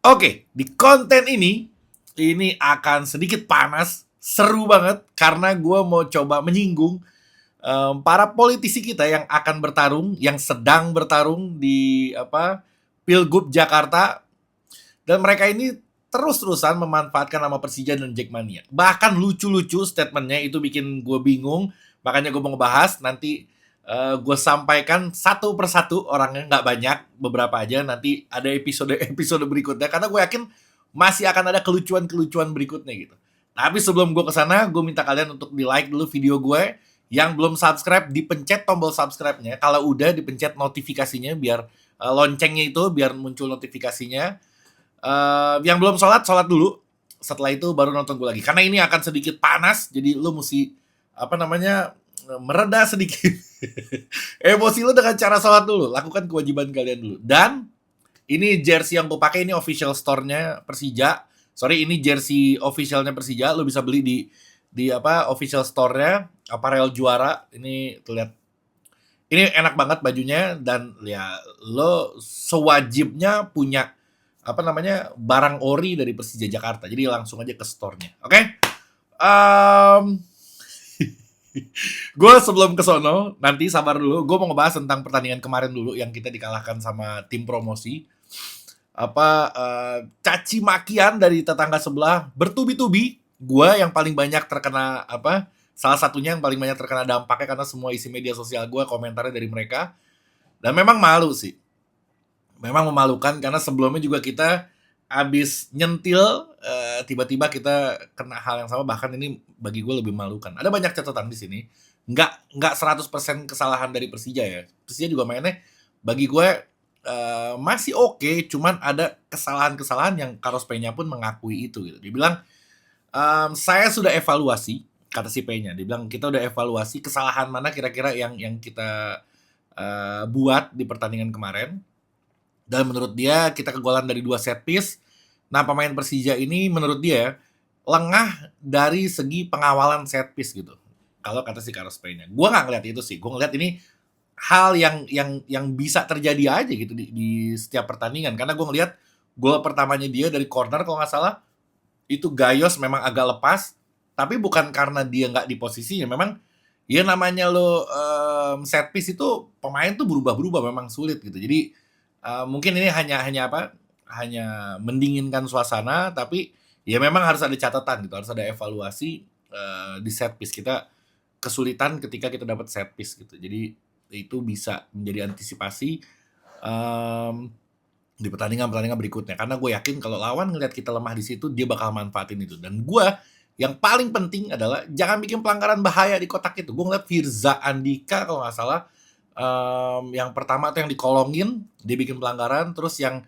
Oke, di konten ini akan sedikit panas, seru banget karena gue mau coba menyinggung para politisi kita yang akan bertarung, yang sedang bertarung di Pilgub Jakarta, dan mereka ini terus-terusan memanfaatkan nama Persija dan Jackmania. Bahkan lucu-lucu statementnya itu bikin gue bingung, makanya gue mau ngebahas nanti. Gue sampaikan satu persatu, orangnya nggak banyak, beberapa aja, nanti ada episode berikutnya karena gue yakin masih akan ada kelucuan berikutnya gitu. Tapi sebelum gue kesana, gue minta kalian untuk di like dulu video gue. Yang belum subscribe, dipencet tombol subscribe-nya. Kalau udah, dipencet notifikasinya biar loncengnya itu biar muncul notifikasinya. Yang belum sholat dulu. Setelah itu baru nonton gue lagi. Karena ini akan sedikit panas, jadi lu mesti mereda sedikit emosi lu dengan cara sholat dulu. Lakukan kewajiban kalian dulu. Dan ini jersey yang gue pakai, ini official store-nya Persija. Sorry, ini jersey officialnya Persija. Lu bisa beli di official store-nya Apparel Juara. Ini lihat, ini enak banget bajunya, dan ya lo sewajibnya punya barang ori dari Persija Jakarta. Jadi langsung aja ke store-nya. Oke? Gue sebelum ke sono, nanti sabar dulu. Gue mau ngebahas tentang pertandingan kemarin dulu yang kita dikalahkan sama tim promosi. Caci makian dari tetangga sebelah bertubi-tubi. Gue yang paling banyak terkena salah satunya yang paling banyak terkena dampaknya karena semua isi media sosial gue komentarnya dari mereka. Dan memang malu sih. Memang memalukan karena sebelumnya juga kita abis nyentil, tiba-tiba kita kena hal yang sama, bahkan ini bagi gue lebih memalukan. Ada banyak catatan di sini. Nggak 100% kesalahan dari Persija ya. Persija juga mainnya bagi gue masih oke, cuman ada kesalahan-kesalahan yang Carlos Peña pun mengakui itu gitu. Dia bilang, saya sudah evaluasi, kata si Peña. Dia bilang kita udah evaluasi kesalahan mana kira-kira yang kita buat di pertandingan kemarin. Dan menurut dia kita kegolan dari 2 set piece. Nah, pemain Persija ini menurut dia lengah dari segi pengawalan set piece gitu. Kalau kata si Carlos Peña. Gue nggak ngeliat itu sih. Gue ngeliat ini hal yang bisa terjadi aja gitu di setiap pertandingan. Karena gue ngeliat gol pertamanya dia dari corner kalau nggak salah, itu Gayos memang agak lepas, tapi bukan karena dia nggak di posisinya. Memang ya namanya lo set piece itu pemain tuh berubah-berubah, memang sulit gitu. Jadi mungkin ini hanya mendinginkan suasana, tapi ya memang harus ada catatan gitu, harus ada evaluasi di set piece. Kita kesulitan ketika kita dapat set piece gitu. Jadi itu bisa menjadi antisipasi di pertandingan-pertandingan berikutnya. Karena gue yakin kalau lawan ngelihat kita lemah di situ, dia bakal manfaatin itu. Dan gue yang paling penting adalah jangan bikin pelanggaran bahaya di kotak itu. Gue ngeliat Firza Andika kalau nggak salah, yang pertama tuh yang dikolongin, dia bikin pelanggaran. Terus yang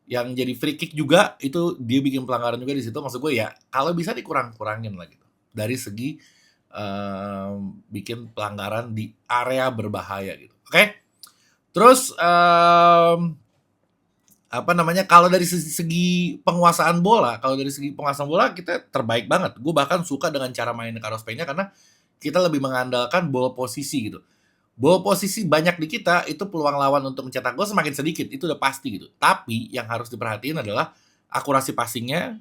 jadi free kick juga, itu dia bikin pelanggaran juga di situ. Maksud gue ya, kalau bisa dikurang-kurangin lah gitu. Dari segi bikin pelanggaran di area berbahaya gitu. Oke? Terus kalau dari segi penguasaan bola, kita terbaik banget. Gue bahkan suka dengan cara main Carlos Peña karena kita lebih mengandalkan ball posisi gitu. Ball posisi banyak di kita, itu peluang lawan untuk mencetak gol semakin sedikit, itu udah pasti gitu. Tapi yang harus diperhatiin adalah akurasi passingnya,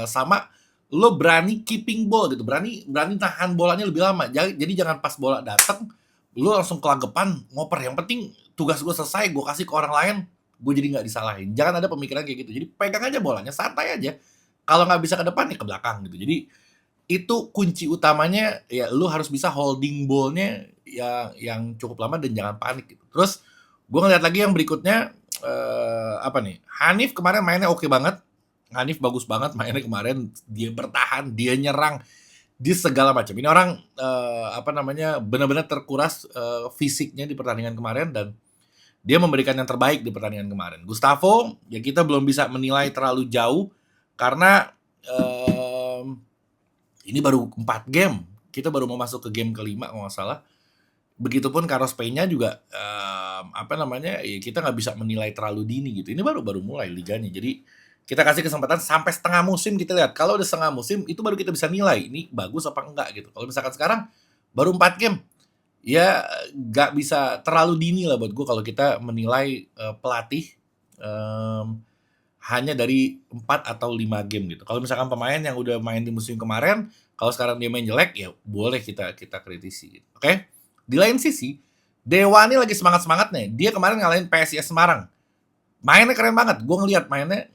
sama lo berani keeping ball gitu, berani tahan bolanya lebih lama. Jadi jangan pas bola datang lo langsung kelagepan ngoper. Yang penting tugas gue selesai, gue kasih ke orang lain, gue jadi nggak disalahin. Jangan ada pemikiran kayak gitu. Jadi pegang aja bolanya, santai aja. Kalau nggak bisa ke depan ya ke belakang gitu. Jadi itu kunci utamanya, ya lu harus bisa holding ball-nya yang cukup lama dan jangan panik gitu. Terus gue ngeliat lagi yang berikutnya, Hanif kemarin mainnya oke banget. Hanif bagus banget mainnya kemarin. Dia bertahan, dia nyerang di segala macam. Ini orang benar-benar terkuras fisiknya di pertandingan kemarin, dan dia memberikan yang terbaik di pertandingan kemarin. Gustavo, ya kita belum bisa menilai terlalu jauh karena ini baru 4 game. Kita baru mau masuk ke game kelima kalau nggak salah. Begitupun Carlos Peña juga ya kita nggak bisa menilai terlalu dini gitu. Ini baru mulai liganya. Jadi kita kasih kesempatan sampai setengah musim, kita lihat. Kalau udah setengah musim itu baru kita bisa nilai ini bagus apa enggak gitu. Kalau misalkan sekarang baru 4 game, ya nggak bisa terlalu dini lah buat gue kalau kita menilai pelatih hanya dari 4 atau 5 game gitu. Kalau misalkan pemain yang udah main di musim kemarin, kalau sekarang dia main jelek, ya boleh kita kita kritisi gitu, oke? Di lain sisi, Dewa ini lagi semangat-semangatnya, dia kemarin ngalahin PSIS Semarang. Mainnya keren banget, gue ngeliat mainnya,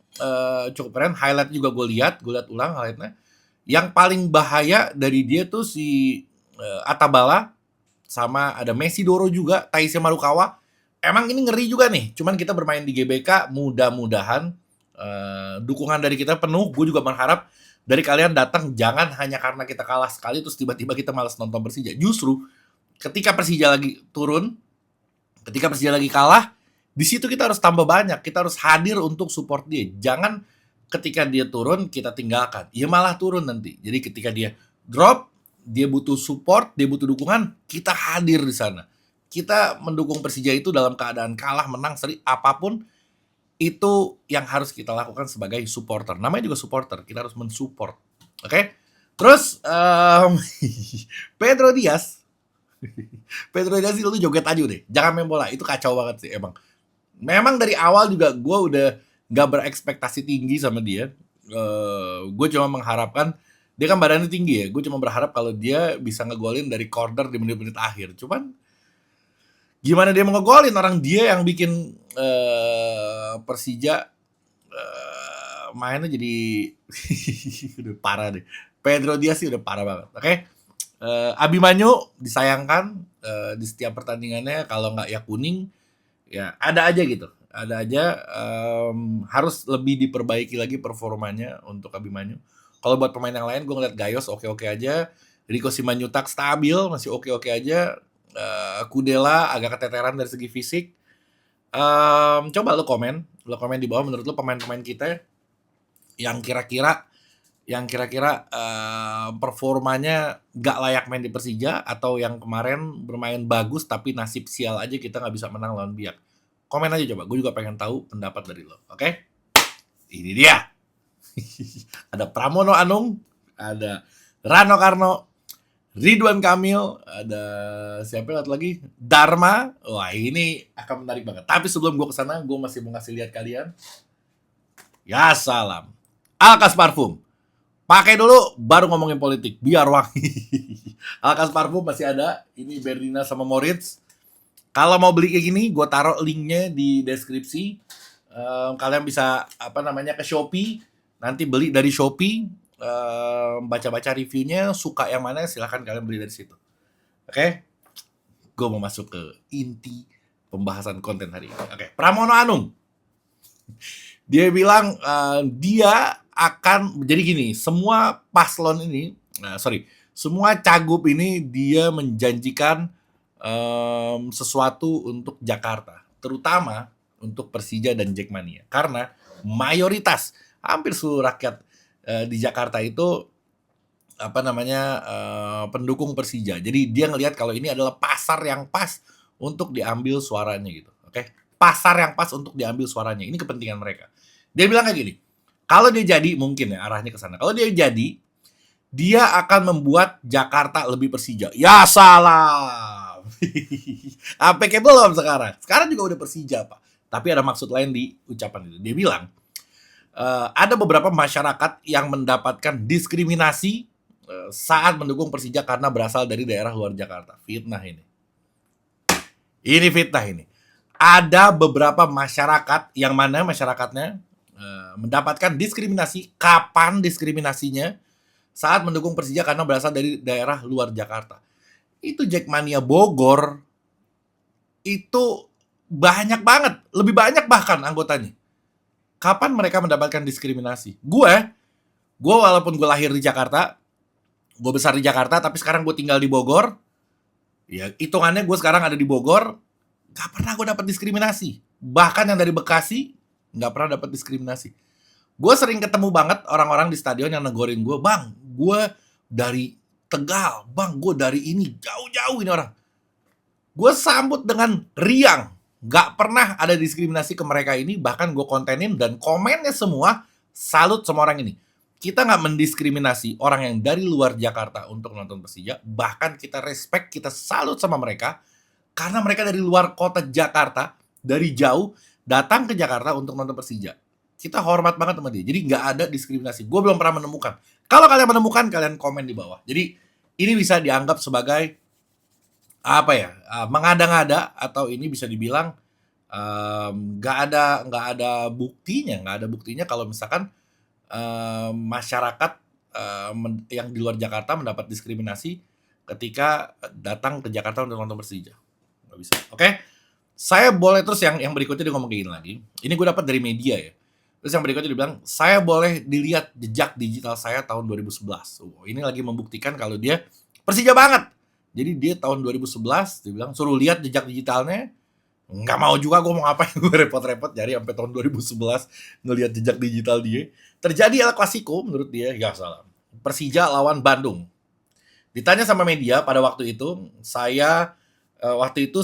cukup keren, highlight juga gue lihat ulang highlight-nya. Yang paling bahaya dari dia tuh si, Atabala, sama ada Messi Doro juga, Taisei Marukawa. Emang ini ngeri juga nih, cuman kita bermain di GBK, mudah-mudahan dukungan dari kita penuh. Gue juga berharap dari kalian datang jangan hanya karena kita kalah sekali terus tiba-tiba kita malas nonton Persija. Justru ketika Persija lagi turun, ketika Persija lagi kalah, di situ kita harus tambah banyak. Kita harus hadir untuk support dia. Jangan ketika dia turun kita tinggalkan. Dia malah turun nanti. Jadi ketika dia drop, dia butuh support, dia butuh dukungan, kita hadir di sana. Kita mendukung Persija itu dalam keadaan kalah, menang, seri, apapun itu yang harus kita lakukan sebagai supporter. Namanya juga supporter, kita harus mensupport. Oke? Terus Pedro Diaz Pedro Diaz itu joget aja deh. Jangan main bola. Itu kacau banget sih emang. Memang dari awal juga gue udah gak berekspektasi tinggi sama dia. Gue cuma mengharapkan dia kan badannya tinggi ya. Gue cuma berharap kalau dia bisa ngegolin dari corner di menit-menit akhir. Cuman gimana dia mau ngegolin, orang dia yang bikin Persija mainnya jadi udah parah deh. Pedro Diaz sih udah parah banget. Oke. Abimanyu disayangkan di setiap pertandingannya, kalau nggak ya kuning, ya ada aja gitu. Ada aja, harus lebih diperbaiki lagi performanya untuk Abimanyu. Kalau buat pemain yang lain gue ngeliat Gayos oke-oke aja, Rico Simanjuntak stabil, masih oke-oke aja, Kudela agak keteteran dari segi fisik. Coba lo komen di bawah menurut lo pemain-pemain kita yang kira-kira performanya nggak layak main di Persija, atau yang kemarin bermain bagus tapi nasib sial aja kita nggak bisa menang lawan Biak. Komen aja coba, gue juga pengen tahu pendapat dari lo. Oke? Ini dia. Ada Pramono Anung, ada Rano Karno, Ridwan Kamil, ada siapa lagi? Dharma. Wah, ini akan menarik banget. Tapi sebelum gue kesana, gue masih mau ngasih lihat kalian. Ya salam. Alkas Parfum. Pakai dulu, baru ngomongin politik. Biar wangi. Alkas Parfum masih ada. Ini Bernina sama Moritz. Kalau mau beli kayak gini, gue taruh linknya di deskripsi. Kalian bisa ke Shopee. Nanti beli dari Shopee. Baca-baca reviewnya, suka yang mana silahkan kalian beli dari situ. Oke? Gue mau masuk ke inti pembahasan konten hari ini. Oke, Pramono Anung. Dia bilang dia akan jadi gini, semua paslon ini, semua cagup ini dia menjanjikan sesuatu untuk Jakarta, terutama untuk Persija dan Jackmania, karena mayoritas hampir seluruh rakyat di Jakarta itu pendukung Persija. Jadi dia ngelihat kalau ini adalah pasar yang pas untuk diambil suaranya gitu. Oke? Pasar yang pas untuk diambil suaranya. Ini kepentingan mereka. Dia bilang kayak gini. Kalau dia jadi, mungkin ya arahnya ke sana. Kalau dia jadi, dia akan membuat Jakarta lebih Persija. Ya salam. APK belum sekarang. Sekarang juga udah Persija, Pak. Tapi ada maksud lain di ucapan itu. Dia bilang, ada beberapa masyarakat yang mendapatkan diskriminasi saat mendukung Persija karena berasal dari daerah luar Jakarta. Fitnah ini. Ini fitnah ini. Ada beberapa masyarakat yang mana masyarakatnya mendapatkan diskriminasi. Kapan diskriminasinya? Saat mendukung Persija karena berasal dari daerah luar Jakarta. Itu Jackmania Bogor itu banyak banget, lebih banyak bahkan anggotanya. Kapan mereka mendapatkan diskriminasi? Gue walaupun gue lahir di Jakarta, gue besar di Jakarta, tapi sekarang gue tinggal di Bogor. Ya, hitungannya gue sekarang ada di Bogor, gak pernah gue dapat diskriminasi. Bahkan yang dari Bekasi, gak pernah dapat diskriminasi. Gue sering ketemu banget orang-orang di stadion yang negorin gue, bang, gue dari Tegal, bang, gue dari ini, jauh-jauh ini orang. Gue sambut dengan riang. Gak pernah ada diskriminasi ke mereka ini, bahkan gue kontenin dan komennya semua, salut sama orang ini. Kita gak mendiskriminasi orang yang dari luar Jakarta untuk nonton Persija, bahkan kita respect, kita salut sama mereka, karena mereka dari luar kota Jakarta, dari jauh, datang ke Jakarta untuk nonton Persija. kita hormat banget sama dia. Jadi nggak ada diskriminasi. Gue belum pernah menemukan. Kalau kalian menemukan, kalian komen di bawah. Jadi ini bisa dianggap sebagai apa ya? Mengada-ngada, atau ini bisa dibilang nggak ada buktinya, kalau misalkan masyarakat yang di luar Jakarta mendapat diskriminasi ketika datang ke Jakarta untuk nonton Persija. Nggak bisa. Oke? Saya boleh terus yang berikutnya dia ngomong kayak gini lagi. Ini gue dapat dari media ya. Terus yang berikutnya dia bilang, saya boleh dilihat jejak digital saya tahun 2011. Ini lagi membuktikan kalau dia Persija banget. Jadi dia tahun 2011 dia bilang suruh lihat jejak digitalnya. Nggak mau juga gue mau ngapain, gue repot-repot nyari sampai tahun 2011 ngelihat jejak digital dia. Terjadi El Clasico menurut dia, ya salah. Persija lawan Bandung. Ditanya sama media pada waktu itu,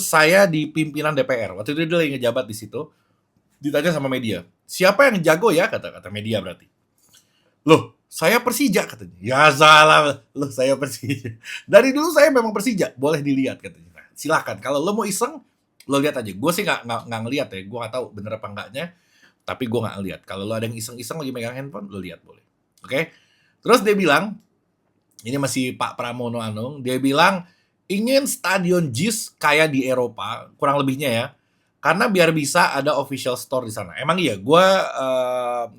saya di pimpinan DPR. Waktu itu dia lagi ngejabat di situ. Ditanya sama media, siapa yang jago ya, kata media berarti. Loh, saya Persija katanya. Ya salah, loh saya Persija. Dari dulu saya memang Persija, boleh dilihat katanya. Nah, silakan, kalau lo mau iseng, lo lihat aja. Gue sih nggak ngelihat ya, gue nggak tahu bener apa enggaknya. Tapi gue nggak ngelihat. Kalau lo ada yang iseng-iseng lagi megang handphone, lo lihat boleh. Oke? Terus dia bilang, ini masih Pak Pramono Anung, dia bilang ingin stadion JIS kayak di Eropa, kurang lebihnya ya, karena biar bisa ada official store di sana. Emang iya,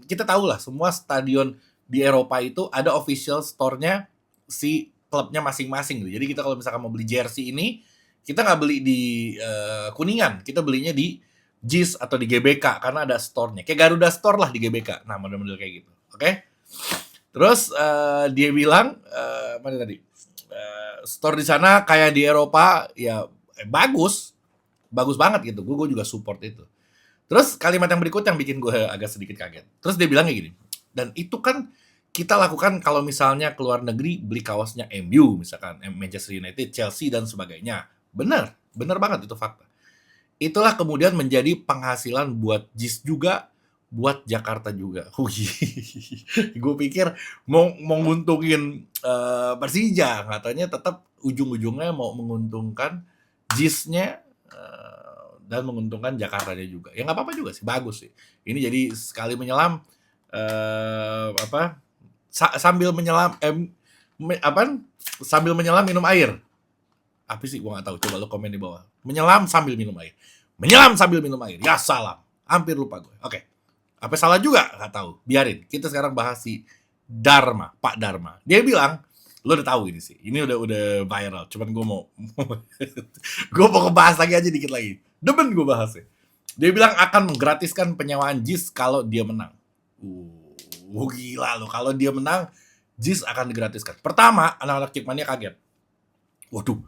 kita tahu lah semua stadion di Eropa itu ada official store-nya si klubnya masing-masing. Jadi kita kalau misalkan mau beli jersey ini, kita nggak beli di Kuningan, kita belinya di JIS atau di GBK karena ada store-nya. Kayak Garuda Store lah di GBK. Nah, model-model kayak gitu. Oke? Terus dia bilang mana tadi? Store di sana kayak di Eropa ya bagus banget gitu. Gue juga support itu. Terus kalimat yang berikut yang bikin gue agak sedikit kaget. Terus dia bilang kayak gini, dan itu kan kita lakukan kalau misalnya keluar negeri beli kaosnya MU misalkan, Manchester United, Chelsea dan sebagainya. Bener banget itu fakta. Itulah kemudian menjadi penghasilan buat JIS juga, buat Jakarta juga. Gue pikir mau nguntungin Persija, katanya tetap ujung-ujungnya mau menguntungkan JIS-nya dan menguntungkan Jakartanya juga. Ya nggak apa-apa juga sih, bagus sih. Ini jadi sekali menyelam sambil menyelam sambil menyelam minum air. Apa sih? Gua nggak tahu. Coba lo komen di bawah. Menyelam sambil minum air. Menyelam sambil minum air. Ya salam. Hampir lupa gue. Oke. Apa salah juga? Nggak tahu. Biarin. Kita sekarang bahas si Dharma, Pak Dharma. Dia bilang, lo udah tahu ini sih. Ini udah viral. Cuman gue mau ngebahas lagi aja dikit lagi. Demen gue bahasnya. Dia bilang akan menggratiskan penyewaan JIS kalau dia menang. Gila lo. Kalau dia menang, JIS akan digratiskan. Pertama, anak-anak Jackmania kaget. Waduh,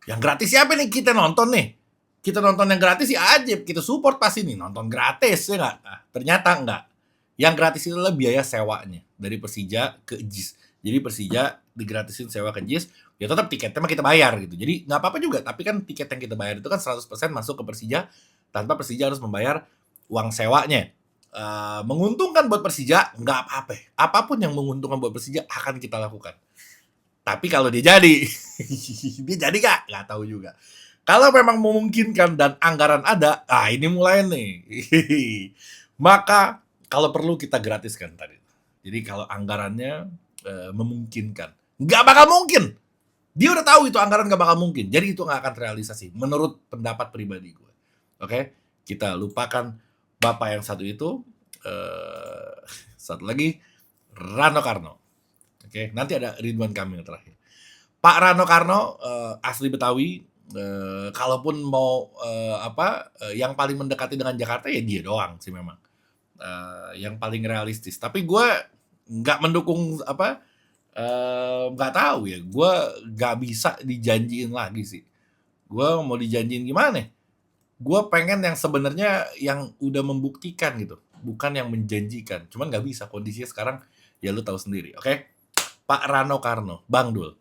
yang gratis siapa nih? Kita nonton nih. Kita nonton yang gratis sih Ajib. Kita support pasti nih. Nonton gratis ya nggak? Nah, ternyata enggak. Yang gratis itu adalah biaya sewanya. Dari Persija ke JIS. Jadi Persija digratisin sewa ke JIS. Ya tetap tiketnya mah kita bayar gitu. Jadi nggak apa-apa juga. Tapi kan tiket yang kita bayar itu kan 100% masuk ke Persija. Tanpa Persija harus membayar uang sewanya. Menguntungkan buat Persija, nggak apa-apa. Apapun yang menguntungkan buat Persija akan kita lakukan. Tapi kalau dia jadi, dia jadi nggak tahu juga. Kalau memang memungkinkan dan anggaran ada, ini mulai nih. Maka kalau perlu kita gratiskan tadi. Jadi kalau anggarannya memungkinkan, nggak bakal mungkin. Dia udah tahu itu anggaran nggak bakal mungkin. Jadi itu nggak akan terrealisasi. Menurut pendapat pribadi gue. Oke, kita lupakan bapak yang satu itu. Satu lagi, Rano Karno. Oke, nanti ada Ridwan Kamil terakhir. Pak Rano Karno asli Betawi. Kalaupun mau yang paling mendekati dengan Jakarta ya dia doang sih memang. Yang paling realistis. Tapi gue nggak mendukung nggak tahu ya. Gue nggak bisa dijanjiin lagi sih. Gue mau dijanjiin gimana? Gue pengen yang sebenarnya yang udah membuktikan gitu, bukan yang menjanjikan. Cuman nggak bisa, kondisinya sekarang ya lu tahu sendiri. Oke? Pak Rano Karno, Bang Dul.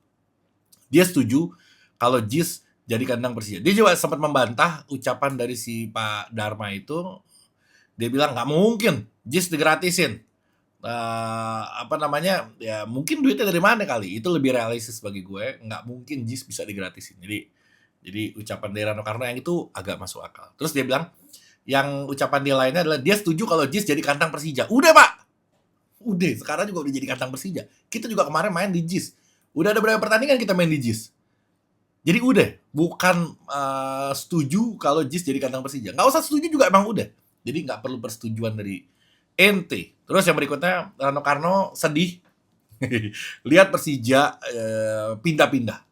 Dia setuju kalau JIS jadi kandang Persija. Dia juga sempat membantah ucapan dari si Pak Dharma itu. Dia bilang nggak mungkin JIS digratisin. Ya mungkin duitnya dari mana kali. Itu lebih realistis bagi gue. Nggak mungkin JIS bisa digratisin. Jadi ucapan dari Rano Karno yang itu agak masuk akal. Terus dia bilang, yang ucapan dia lainnya adalah dia setuju kalau JIS jadi kandang Persija. Udah Pak, udah sekarang juga udah jadi kandang Persija. Kita juga kemarin main di JIS. Udah ada berapa pertandingan kita main di JIS. Jadi udah, bukan setuju kalau JIS jadi kandang Persija. Nggak usah setuju juga emang udah. Jadi nggak perlu persetujuan dari ente. Terus yang berikutnya, Rano Karno sedih lihat Persija pindah-pindah.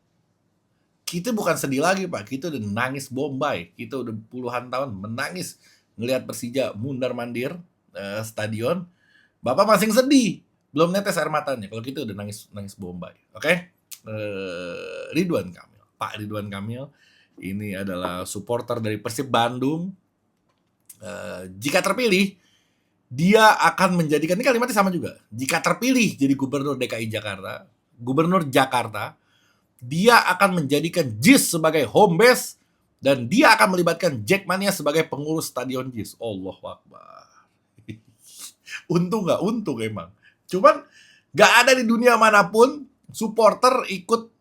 Kita bukan sedih lagi Pak, kita udah nangis bombay. Kita udah puluhan tahun menangis ngelihat Persija mundar-mandir stadion. Bapak masing sedih, belum netes air matanya. Kalau kita udah nangis bombay. Oke? Ridwan Kamil, Pak Ridwan Kamil ini adalah supporter dari Persib Bandung. Jika terpilih, dia akan menjadikan, ini kalimatnya sama juga, jika terpilih jadi gubernur DKI Jakarta, gubernur Jakarta, dia akan menjadikan JIS sebagai home base dan dia akan melibatkan Jackmania sebagai pengurus stadion JIS. Allahu Akbar. Untung nggak? Untung emang. Cuman nggak ada di dunia manapun supporter ikut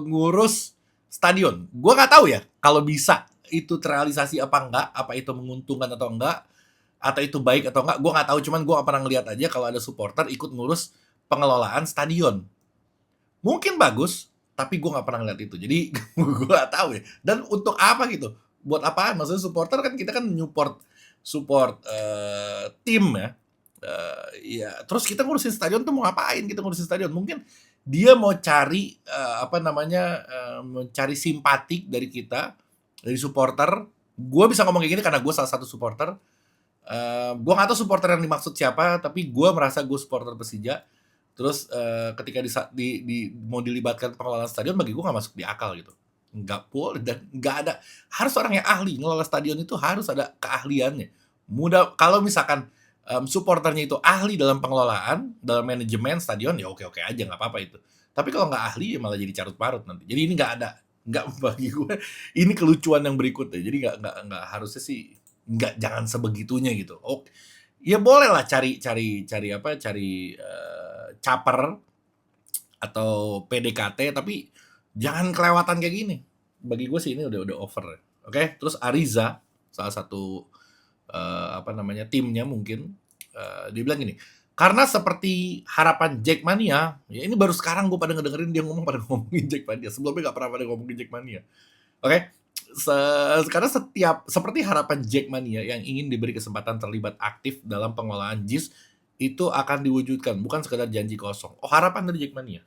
ngurus stadion. Gue nggak tahu ya kalau bisa itu terrealisasi apa enggak, apa itu menguntungkan atau enggak, atau itu baik atau enggak, gue nggak tahu. Cuman gue pernah ngeliat aja kalau ada supporter ikut ngurus pengelolaan stadion. Mungkin bagus, tapi gue nggak pernah ngeliat itu. Jadi gue nggak tahu ya. Dan untuk apa gitu? Buat apaan? Maksudnya supporter kan kita kan support tim ya. Ya. Terus kita ngurusin stadion tuh mau ngapain? Kita ngurusin stadion. Mungkin dia mau cari mencari simpatik dari kita, dari supporter. Gue bisa ngomong kayak gini karena gue salah satu supporter. Gue nggak tahu supporter yang dimaksud siapa, tapi gue merasa gue supporter Persija. Terus ketika mau dilibatkan pengelolaan stadion, bagi gue nggak masuk di akal gitu. Nggak boleh dan nggak ada, harus orang yang ahli ngelola stadion itu harus ada keahliannya. Mudah kalau misalkan supporternya itu ahli dalam pengelolaan, dalam manajemen stadion, ya oke aja nggak apa-apa itu. Tapi kalau nggak ahli ya malah jadi carut marut nanti. Jadi ini nggak bagi gue ini kelucuan yang berikutnya. Jadi nggak harusnya sih jangan sebegitunya gitu. Oke, ya boleh lah cari caper atau PDKT, tapi jangan kelewatan kayak gini. Bagi gue sih ini udah over. Oke? Terus Ariza, salah satu timnya mungkin, dia bilang gini, karena seperti harapan Jackmania, ya ini baru sekarang gue pada ngedengerin dia ngomongin Jackmania. Sebelumnya nggak pernah pada ngomongin Jackmania. Oke? Karena seperti harapan Jackmania yang ingin diberi kesempatan terlibat aktif dalam pengelolaan JIS, itu akan diwujudkan, bukan sekedar janji kosong. Oh, harapan dari Jackmania,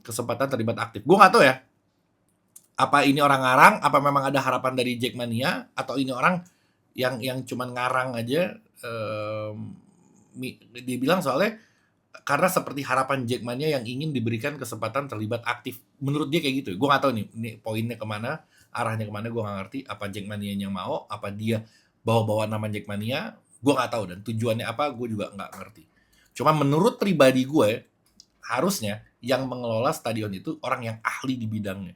kesempatan terlibat aktif. Gue nggak tahu ya, apa ini orang ngarang, apa memang ada harapan dari Jackmania, atau ini orang yang cuman ngarang aja. Dia bilang soalnya karena seperti harapan Jackmania yang ingin diberikan kesempatan terlibat aktif. Menurut dia kayak gitu. Gue nggak tahu nih poinnya kemana, arahnya kemana, gue nggak ngerti. Apa Jackmania-nya mau, apa dia bawa-bawa nama Jackmania, gue nggak tahu, dan tujuannya apa gue juga nggak ngerti. Cuma menurut pribadi gue, harusnya yang mengelola stadion itu orang yang ahli di bidangnya.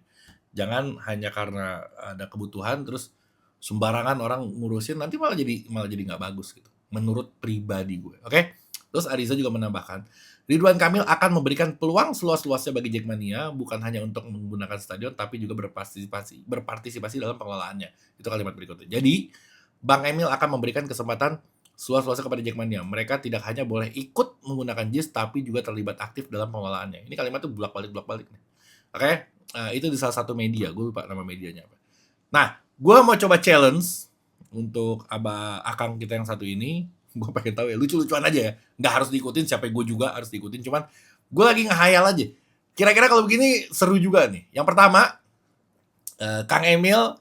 Jangan hanya karena ada kebutuhan terus sembarangan orang ngurusin, nanti malah jadi nggak bagus gitu. Menurut pribadi gue. Oke? Terus Ariza juga menambahkan, Ridwan Kamil akan memberikan peluang seluas-luasnya bagi Jackmania, bukan hanya untuk menggunakan stadion, tapi juga berpartisipasi dalam pengelolaannya. Itu kalimat berikutnya. Jadi, Bang Emil akan memberikan kesempatan seluas-luasnya kepada Jackmania. Mereka tidak hanya boleh ikut menggunakan JIS, tapi juga terlibat aktif dalam pengelolaannya. Ini kalimat itu bolak-balik nih. Oke? Itu di salah satu media. Gue lupa nama medianya apa. Nah, gue mau coba challenge untuk akang kita yang satu ini. Gue pengen tahu ya, lucu-lucuan aja ya. Nggak harus diikutin, siapa gue juga harus diikutin. Cuman gue lagi ngehayal aja. Kira-kira kalau begini seru juga nih. Yang pertama, Kang Emil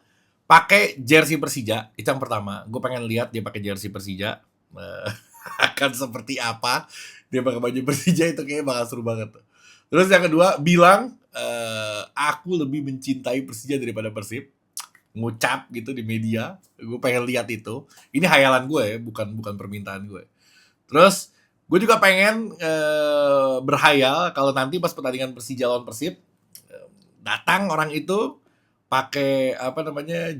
pakai jersey Persija. Itu yang pertama. Gue pengen lihat dia pakai jersey Persija. Akan seperti apa. Dia pakai baju Persija, itu kayaknya bakal seru banget. Terus yang kedua, bilang aku lebih mencintai Persija daripada Persib. Ngucap gitu di media. Gue pengen lihat itu. Ini hayalan gue ya, bukan permintaan gue. Terus gue juga pengen berhayal kalau nanti pas pertandingan Persija lawan Persib, datang orang itu pakai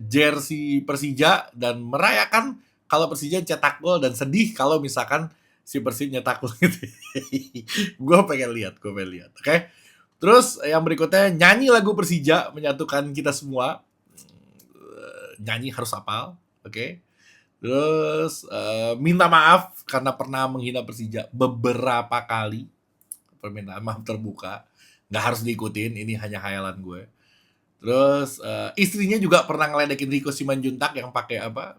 jersey Persija dan merayakan kalau Persija cetak gol, dan sedih kalau misalkan si Persib nyetak gol gitu. Gue pengen lihat. Oke? Terus yang berikutnya, nyanyi lagu Persija menyatukan kita semua. Nyanyi harus hafal. oke. Terus, minta maaf karena pernah menghina Persija beberapa kali, permintaan maaf terbuka, nggak harus diikutin, ini hanya khayalan gue. Terus, istrinya juga pernah ngeledekin Rico Simanjuntak yang pakai apa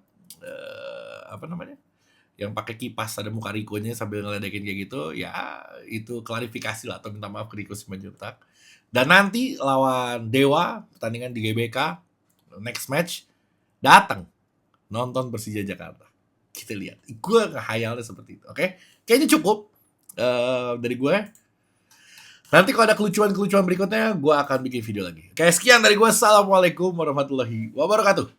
namanya, yang pakai kipas ada muka Rico-nya sambil ngeledekin kayak gitu, ya itu klarifikasi lah atau minta maaf ke Rico Simanjuntak. Dan nanti lawan Dewa, pertandingan di GBK, next match, datang nonton Persija Jakarta. Kita lihat. Gue ngehayalnya seperti itu, oke? Kayaknya cukup dari gue. Nanti kalau ada kelucuan-kelucuan berikutnya, gue akan bikin video lagi. Oke, sekian dari gue. Assalamualaikum warahmatullahi wabarakatuh.